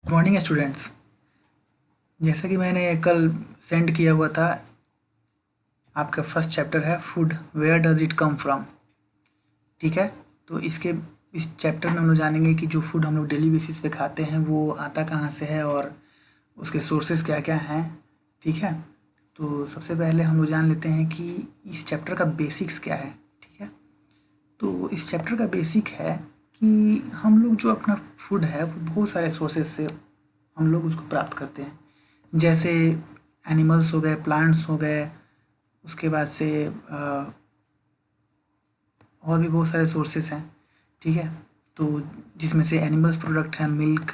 Good morning students. जैसा कि मैंने कल सेंड किया हुआ था, आपका फर्स्ट चैप्टर है food, where does it come from. ठीक है, तो इस चैप्टर में हम लोग जानेंगे कि जो फूड हम लोग डेली बेसिस पे खाते हैं वो आता कहाँ से है और उसके सोर्सेज क्या क्या हैं। ठीक है, तो सबसे पहले हम लोग जान लेते हैं कि इस चैप्टर का बेसिक्स क्या है। ठीक है, तो इस चैप्टर का बेसिक है कि हम लोग जो अपना फूड है वो बहुत सारे सोर्सेज से हम लोग उसको प्राप्त करते हैं। जैसे एनिमल्स हो गए, प्लांट्स हो गए, उसके बाद से और भी बहुत सारे सोर्सेस हैं। ठीक है, तो जिसमें से एनिमल्स प्रोडक्ट हैं मिल्क,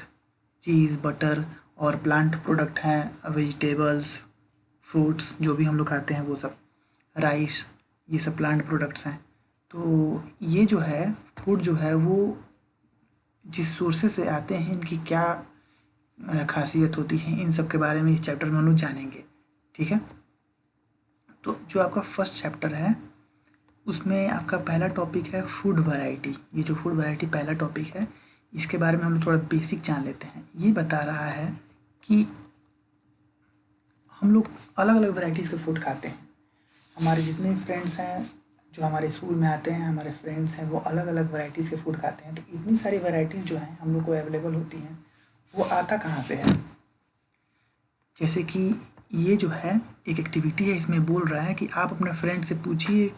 चीज़, बटर, और प्लांट प्रोडक्ट हैं वेजिटेबल्स, फ्रूट्स जो भी हम लोग खाते हैं वो सब, राइस, ये सब प्लांट प्रोडक्ट्स हैं। तो ये जो है फूड जो है वो जिस सोर्सेज से आते हैं इनकी क्या खासियत होती है, इन सब के बारे में इस चैप्टर में हम लोग जानेंगे। ठीक है, तो जो आपका फर्स्ट चैप्टर है उसमें आपका पहला टॉपिक है फूड वैरायटी। ये जो फूड वैरायटी पहला टॉपिक है इसके बारे में हम लोग थोड़ा बेसिक जान लेते हैं। ये बता रहा है कि हम लोग अलग अलग वैरायटीज़ के फूड खाते हैं। हमारे जितने फ्रेंड्स हैं जो हमारे स्कूल में आते हैं, हमारे फ्रेंड्स हैं, वो अलग अलग वैरायटीज़ के फूड खाते हैं। तो इतनी सारी वैरायटीज़ जो हैं हम लोग को अवेलेबल होती हैं, वो आता कहाँ से है। जैसे कि ये जो है एक एक्टिविटी है, इसमें बोल रहा है कि आप अपने फ्रेंड से पूछिए,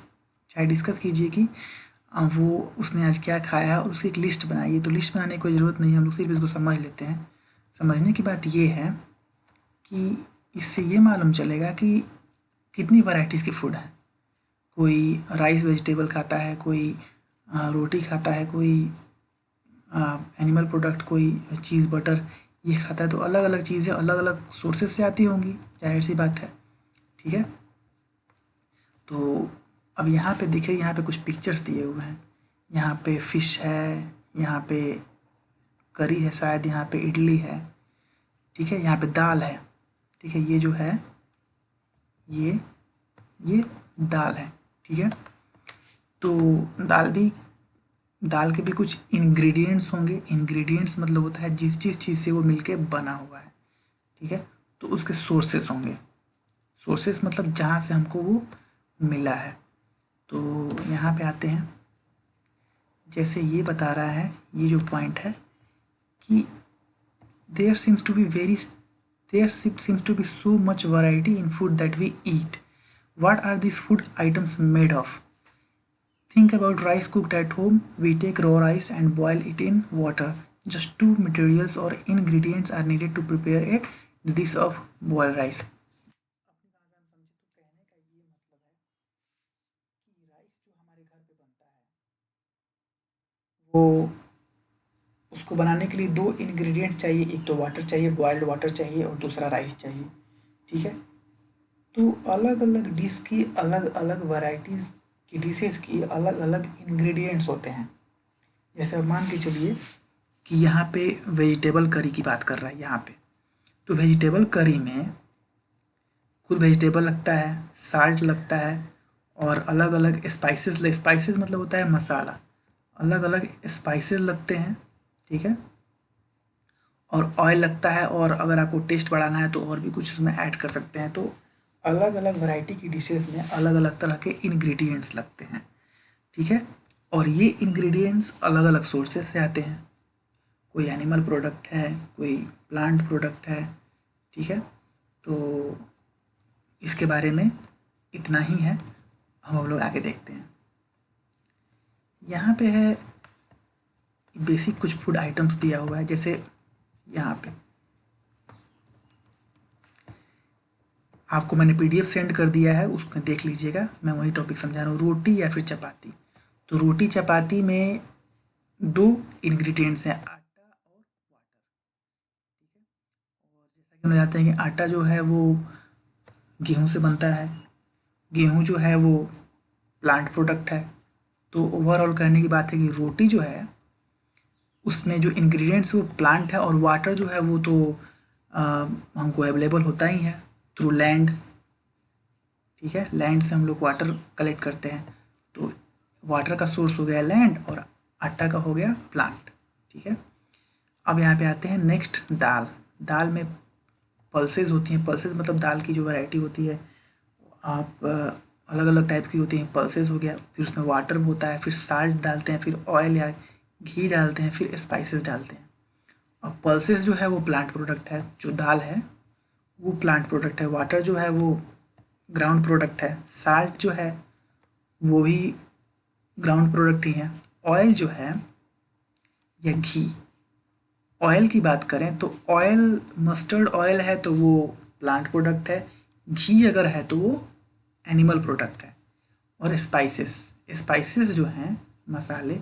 चाहे डिस्कस कीजिए कि वो उसने आज क्या खाया है और उसकी एक लिस्ट बनाइए। तो लिस्ट बनाने की कोई ज़रूरत नहीं है, हम लोग सिर्फ इसको समझ लेते हैं। समझने की बात ये है कि इससे ये मालूम चलेगा कि कितनी वैरायटीज़ के फूड हैं। कोई राइस वेजिटेबल खाता है, कोई रोटी खाता है, कोई एनिमल प्रोडक्ट, कोई चीज़ बटर ये खाता है। तो अलग अलग चीज़ें अलग अलग सोर्सेज से आती होंगी, जाहिर सी बात है। ठीक है, तो अब यहाँ पे देखिए, यहाँ पे कुछ पिक्चर्स दिए हुए हैं। यहाँ पे फिश है, यहाँ पे करी है, शायद यहाँ पे इडली है। ठीक है, यहाँ पे दाल है। ठीक है, ये जो है ये दाल है। ठीक है, तो दाल के भी कुछ इंग्रेडिएंट्स होंगे। इंग्रेडिएंट्स मतलब होता है जिस जिस चीज़ से वो मिलके बना हुआ है। ठीक है, तो उसके सोर्सेस होंगे। सोर्सेस मतलब जहाँ से हमको वो मिला है। तो यहाँ पे आते हैं, जैसे ये बता रहा है, ये जो पॉइंट है कि there seems to be very there seems to be so much variety in food that we eat. What are these food items made of? Think about rice cooked at home. We take raw rice and boil it in water. Just two materials or ingredients are needed to prepare a dish of boiled rice. वो उसको बनाने के लिए दो ingredients चाहिए, एक तो water चाहिए, बॉइल्ड वाटर चाहिए, और दूसरा राइस चाहिए। ठीक है, तो अलग अलग डिश की अलग अलग वैरायटीज़ की डिशेज़ की अलग अलग इंग्रेडिएंट्स होते हैं। जैसे अब मान के चलिए कि यहाँ पे वेजिटेबल करी की बात कर रहा है यहाँ पे। तो वेजिटेबल करी में खुद वेजिटेबल लगता है, साल्ट लगता है, और अलग अलग स्पाइसेस मतलब होता है मसाला, अलग अलग स्पाइसेस लगते हैं। ठीक है, और ऑयल लगता है, और अगर आपको टेस्ट बढ़ाना है तो और भी कुछ उसमें ऐड कर सकते हैं। तो अलग अलग वैरायटी की डिशेज़ में अलग अलग तरह के इंग्रेडिएंट्स लगते हैं। ठीक है, और ये इंग्रेडिएंट्स अलग अलग सोर्सेज से आते हैं। कोई एनिमल प्रोडक्ट है, कोई प्लांट प्रोडक्ट है। ठीक है, तो इसके बारे में इतना ही है, हम लोग आगे देखते हैं। यहाँ पे है बेसिक कुछ फूड आइटम्स दिया हुआ है। जैसे यहाँ पे आपको मैंने पीडीएफ सेंड कर दिया है, उसमें देख लीजिएगा, मैं वही टॉपिक समझा रहा हूँ, रोटी या फिर चपाती। तो रोटी चपाती में दो इंग्रेडिएंट्स हैं, आटा और वाटर। ठीक है, और जैसा कि हम जानते हैं कि आटा जो है वो गेहूं से बनता है, गेहूं जो है वो प्लांट प्रोडक्ट है। तो ओवरऑल कहने की बात है कि रोटी जो है उसमें जो इंग्रेडिएंट्स वो प्लांट है, और वाटर जो है वो तो हमको अवेलेबल होता ही है थ्रू लैंड। ठीक है, लैंड से हम लोग वाटर कलेक्ट करते हैं। तो वाटर का सोर्स हो गया लैंड, और आटा का हो गया प्लांट। ठीक है, अब यहाँ पे आते हैं नेक्स्ट दाल। दाल में पल्सेस होती हैं। पल्सेस मतलब दाल की जो वैरायटी होती है, आप अलग अलग टाइप की होती हैं। पल्सेस हो गया, फिर उसमें वाटर होता है, फिर साल्ट डालते हैं, फिर ऑयल या घी डालते हैं, फिर स्पाइसेस डालते हैं। और पल्सेस जो है वो प्लांट प्रोडक्ट है, जो दाल है वो प्लांट प्रोडक्ट है। वाटर जो है वो ग्राउंड प्रोडक्ट है। साल्ट जो है वो भी ग्राउंड प्रोडक्ट ही है। ऑयल जो है या घी, ऑयल की बात करें तो ऑयल मस्टर्ड ऑयल है तो वो प्लांट प्रोडक्ट है। घी अगर है तो वो एनिमल प्रोडक्ट है। और स्पाइसेस, स्पाइसेस जो हैं मसाले,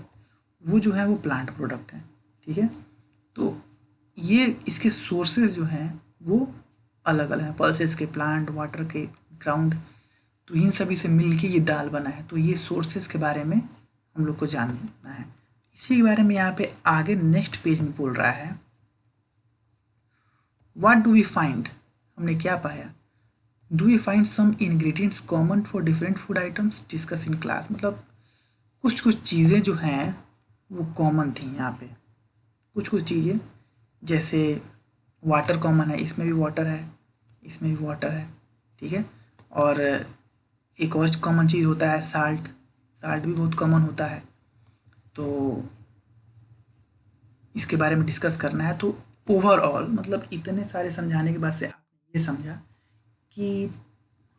वो जो है वो प्लांट प्रोडक्ट हैं। ठीक है, तो ये इसके सोर्सेज जो हैं वो अलग अलग हैं। पल्सेस के, प्लांट, वाटर के, ग्राउंड, तो इन सभी से मिल के ये दाल बना है। तो ये सोर्सेज के बारे में हम लोग को जानना है। इसी के बारे में यहाँ पे आगे नेक्स्ट पेज में बोल रहा है, व्हाट डू वी फाइंड, हमने क्या पाया। Do we find some ingredients common for different food items discuss in class. मतलब कुछ कुछ चीज़ें जो हैं वो कॉमन थी यहाँ पे। कुछ कुछ चीज़ें जैसे वाटर कॉमन है, इसमें भी वाटर है, इसमें भी वाटर है। ठीक है, और एक और कॉमन चीज़ होता है साल्ट। साल्ट भी बहुत कॉमन होता है। तो इसके बारे में डिस्कस करना है। तो ओवरऑल मतलब इतने सारे समझाने के बाद से आपने ये समझा कि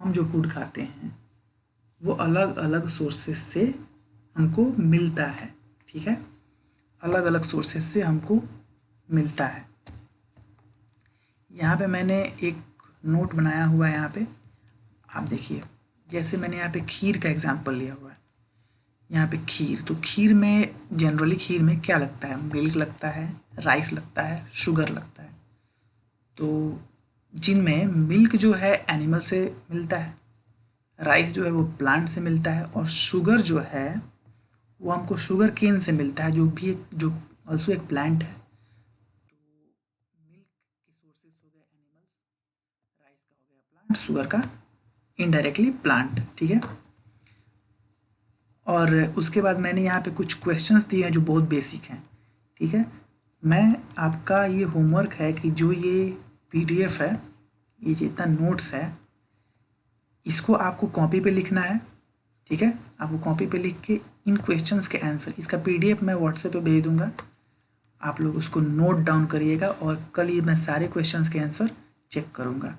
हम जो फूड खाते हैं वो अलग अलग सोर्सेस से हमको मिलता है। ठीक है, अलग अलग सोर्सेस से हमको मिलता है। यहाँ पे मैंने एक नोट बनाया हुआ है। यहाँ पे आप देखिए, जैसे मैंने यहाँ पे खीर का एग्जांपल लिया हुआ है। यहाँ पे खीर, तो खीर में जनरली खीर में क्या लगता है, मिल्क लगता है, राइस लगता है, शुगर लगता है। तो जिनमें मिल्क जो है एनिमल से मिलता है, राइस जो है वो प्लांट से मिलता है, और शुगर जो है वो हमको शुगर केन से मिलता है, जो भी जो ऑल्सो एक प्लांट है। तो मिल्क के सोर्सेस हो गए एनिमल्स, राइस का हो गया प्लांट, शुगर का इनडायरेक्टली प्लांट। ठीक है, और उसके बाद मैंने यहाँ पे कुछ क्वेश्चंस दिए हैं जो बहुत बेसिक हैं। ठीक है, मैं आपका ये होमवर्क है कि जो ये पीडीएफ है, ये जितना नोट्स है, इसको आपको कॉपी पे लिखना है। ठीक है, आपको कॉपी पे लिख के इन क्वेश्चंस के आंसर, इसका पीडीएफ मैं व्हाट्सएप पे भेज दूंगा, आप लोग उसको नोट डाउन करिएगा, और कल ये मैं सारे क्वेश्चंस के आंसर चेक करूँगा।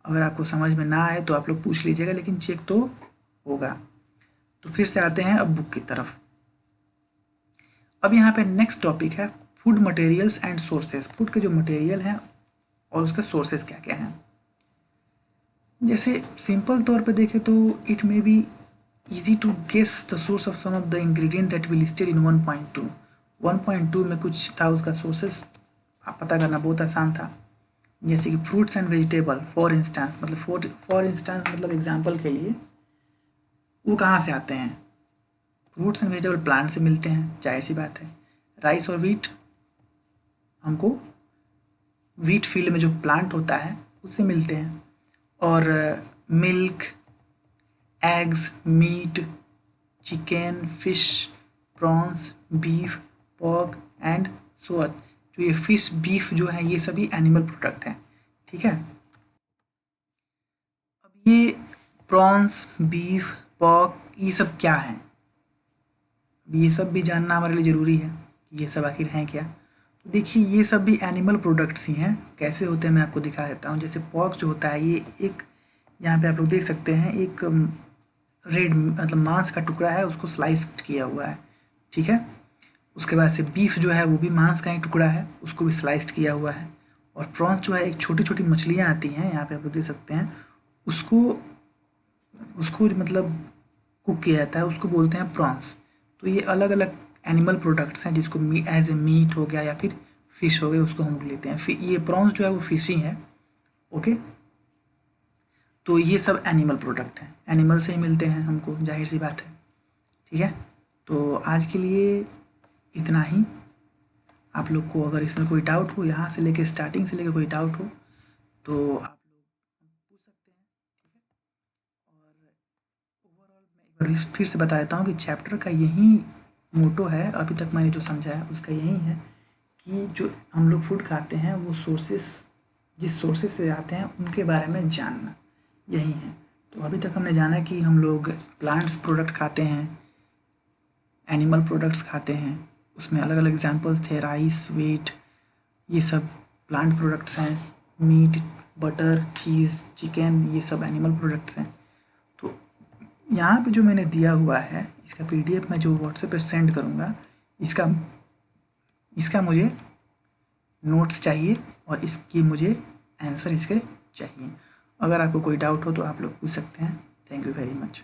अगर आपको समझ में ना आए तो आप लोग पूछ लीजिएगा, लेकिन चेक तो होगा। तो फिर से आते हैं अब बुक की तरफ। अब यहाँ पे नेक्स्ट टॉपिक है food materials and sources. Food के जो मटेरियल हैं और उसके सोर्सेस क्या क्या हैं। जैसे सिंपल तौर पे देखें तो it may be easy to guess the source of some of the ingredient that we listed in 1.2। 1.2 में कुछ था, उसका सोर्सेस आप पता करना बहुत आसान था। जैसे कि fruits and vegetable for instance, मतलब फॉर इंस्टेंस मतलब एग्जांपल के लिए वो कहाँ से आते हैं, फ्रूट्स एंड वेजिटेबल प्लांट से मिलते हैं, जाहिर सी बात है। राइस और वीट हमको वीट फील्ड में जो प्लांट होता है उससे मिलते हैं। और milk, eggs, meat, chicken, fish, prawns, beef, pork and sour. जो ये फिश, बीफ जो है ये सभी एनिमल प्रोडक्ट हैं। ठीक है, अब ये प्रॉन्स, बीफ, पोर्क ये सब क्या हैं, अब ये सब भी जानना हमारे लिए ज़रूरी है कि ये सब आखिर हैं क्या। तो देखिए ये सब भी एनिमल प्रोडक्ट्स ही हैं। कैसे होते हैं मैं आपको दिखा देता हूँ। जैसे पोर्क जो होता है ये एक, यहाँ पे आप लोग देख सकते हैं, एक रेड मतलब मांस का टुकड़ा है, उसको स्लाइस किया हुआ है। ठीक है, उसके बाद से बीफ जो है वो भी मांस का ही टुकड़ा है, उसको भी स्लाइस्ड किया हुआ है। और प्रॉन्स जो है एक छोटी छोटी मछलियाँ आती हैं, यहाँ पे आप लोग देख सकते हैं, उसको उसको मतलब कुक किया जाता है, उसको बोलते हैं प्रॉन्स। तो ये अलग अलग एनिमल प्रोडक्ट्स हैं जिसको एज ए मीट हो गया या फिर फिश हो गया, उसको हम लेते हैं। फिर ये प्रॉन्स जो है वो फिश ही है। ओके, तो ये सब एनिमल प्रोडक्ट हैं, एनिमल से ही मिलते हैं हमको, जाहिर सी बात है। ठीक है, तो आज के लिए इतना ही। आप लोग को अगर इसमें कोई डाउट हो, यहाँ से लेके स्टार्टिंग से लेके कोई डाउट हो तो आप लोग पूछ सकते हैं। ठीक है, और ओवरऑल मैं एक बार फिर से बता देता हूँ कि चैप्टर का यही मोटो है, अभी तक मैंने जो समझा है उसका यही है कि जो हम लोग फूड खाते हैं वो सोर्सेस, जिस सोर्सेस से आते हैं उनके बारे में जानना, यही है। तो अभी तक हमने जाना कि हम लोग प्लांट्स प्रोडक्ट खाते हैं, एनिमल प्रोडक्ट्स खाते हैं, उसमें अलग अलग एग्जांपल्स थे, राइस, व्हीट, ये सब प्लांट प्रोडक्ट्स हैं, मीट, बटर, चीज़, चिकन, ये सब एनिमल प्रोडक्ट्स हैं। तो यहाँ पे जो मैंने दिया हुआ है इसका PDF मैं जो व्हाट्सएप पे सेंड करूँगा, इसका मुझे नोट्स चाहिए और इसकी मुझे आंसर इसके चाहिए। अगर आपको कोई डाउट हो तो आप लोग पूछ सकते हैं। Thank you very much.